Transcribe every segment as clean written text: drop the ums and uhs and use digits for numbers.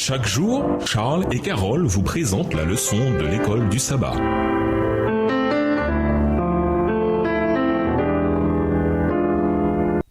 Chaque jour, Charles et Carole vous présentent la leçon de l'école du sabbat.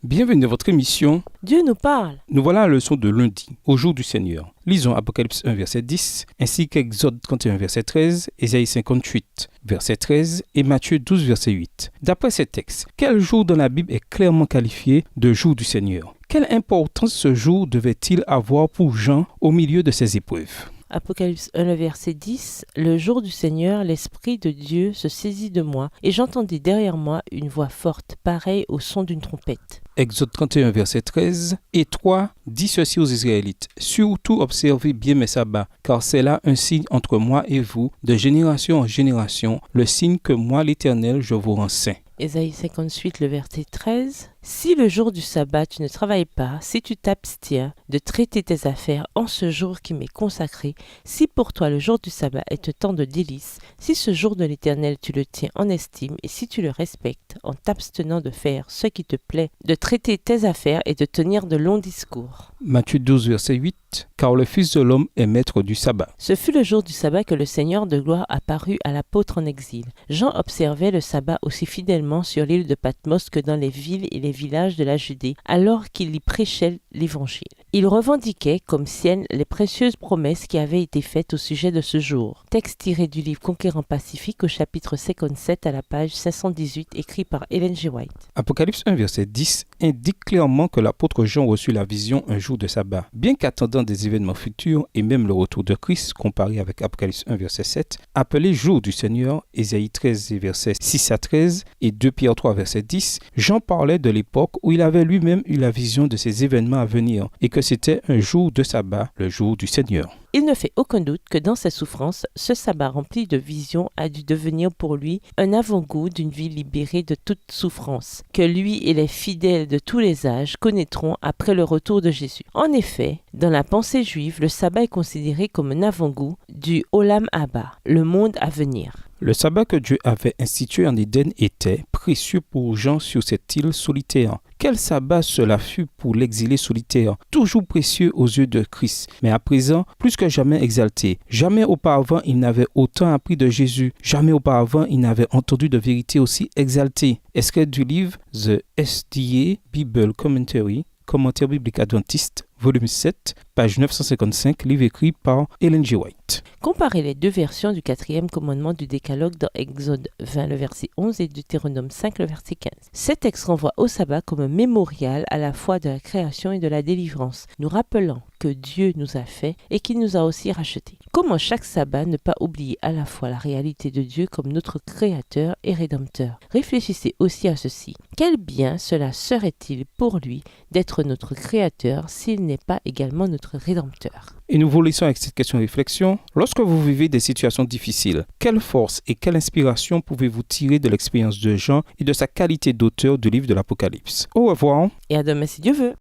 Bienvenue dans votre émission Dieu nous parle. Nous voilà à la leçon de lundi, au jour du Seigneur. Lisons Apocalypse 1, verset 10, ainsi qu'Exode 31, verset 13, Ésaïe 58, verset 13 et Matthieu 12, verset 8. D'après ces textes, quel jour dans la Bible est clairement qualifié de jour du Seigneur? Quelle importance ce jour devait-il avoir pour Jean au milieu de ses épreuves? Apocalypse 1, le verset 10. Le jour du Seigneur, l'Esprit de Dieu se saisit de moi, et j'entendis derrière moi une voix forte, pareille au son d'une trompette. Exode 31, verset 13. Et toi, dis ceci aux Israélites, surtout observez bien mes sabbats, car c'est là un signe entre moi et vous, de génération en génération, le signe que moi, l'Éternel, je vous rends saint. Ésaïe 58, le verset 13. Si le jour du sabbat tu ne travailles pas, si tu t'abstiens de traiter tes affaires en ce jour qui m'est consacré, si pour toi le jour du sabbat est un temps de délice, si ce jour de l'Éternel tu le tiens en estime et si tu le respectes en t'abstenant de faire ce qui te plaît, de traiter tes affaires et de tenir de longs discours. Matthieu 12, verset 8. Car le Fils de l'homme est maître du sabbat. Ce fut le jour du sabbat que le Seigneur de gloire apparut à l'apôtre en exil. Jean observait le sabbat aussi fidèlement sur l'île de Patmos que dans les villes et les villages de la Judée, alors qu'il y prêchait l'Évangile. Il revendiquait comme siennes les précieuses promesses qui avaient été faites au sujet de ce jour. Texte tiré du livre Conquérant Pacifique au chapitre 57 à la page 518, écrit par Ellen G. White. Apocalypse 1, verset 10 indique clairement que l'apôtre Jean reçut la vision un jour de sabbat. Bien qu'attendant des événements futurs et même le retour de Christ, comparé avec Apocalypse 1, verset 7, appelé jour du Seigneur, Ésaïe 13, verset 6 à 13 et 2 Pierre 3, verset 10, Jean parlait de l'époque où il avait lui-même eu la vision de ces événements à venir et que c'était un jour de sabbat, le jour du Seigneur. Il ne fait aucun doute que dans ses souffrances, ce sabbat rempli de visions a dû devenir pour lui un avant-goût d'une vie libérée de toute souffrance, que lui et les fidèles de tous les âges connaîtront après le retour de Jésus. En effet, dans la pensée juive, le sabbat est considéré comme un avant-goût du Olam Haba, le monde à venir. Le sabbat que Dieu avait institué en Éden était précieux pour Jean sur cette île solitaire. Quel sabbat cela fut pour l'exilé solitaire, toujours précieux aux yeux de Christ, mais à présent plus que jamais exalté. Jamais auparavant il n'avait autant appris de Jésus, jamais auparavant il n'avait entendu de vérité aussi exaltée. Extrait du livre The SDA Bible Commentary, Commentaire biblique adventiste, volume 7, page 955, livre écrit par Ellen G. White. Comparez les deux versions du 4e commandement du Décalogue dans Exode 20, le verset 11 et Deutéronome 5, le verset 15. Ces textes renvoient au sabbat comme un mémorial à la fois de la création et de la délivrance, nous rappelant que Dieu nous a fait et qu'il nous a aussi rachetés. Comment chaque sabbat ne pas oublier à la fois la réalité de Dieu comme notre Créateur et Rédempteur? Réfléchissez aussi à ceci. Quel bien cela serait-il pour lui d'être notre Créateur s'il n'est pas également notre Rédempteur? Et nous vous laissons avec cette question-réflexion. Lorsque vous vivez des situations difficiles, quelle force et quelle inspiration pouvez-vous tirer de l'expérience de Jean et de sa qualité d'auteur du livre de l'Apocalypse? Au revoir. Et à demain si Dieu veut.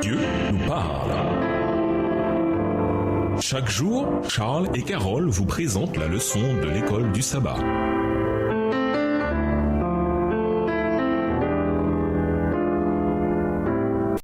Dieu nous parle. Chaque jour, Charles et Carole vous présentent la leçon de l'école du sabbat.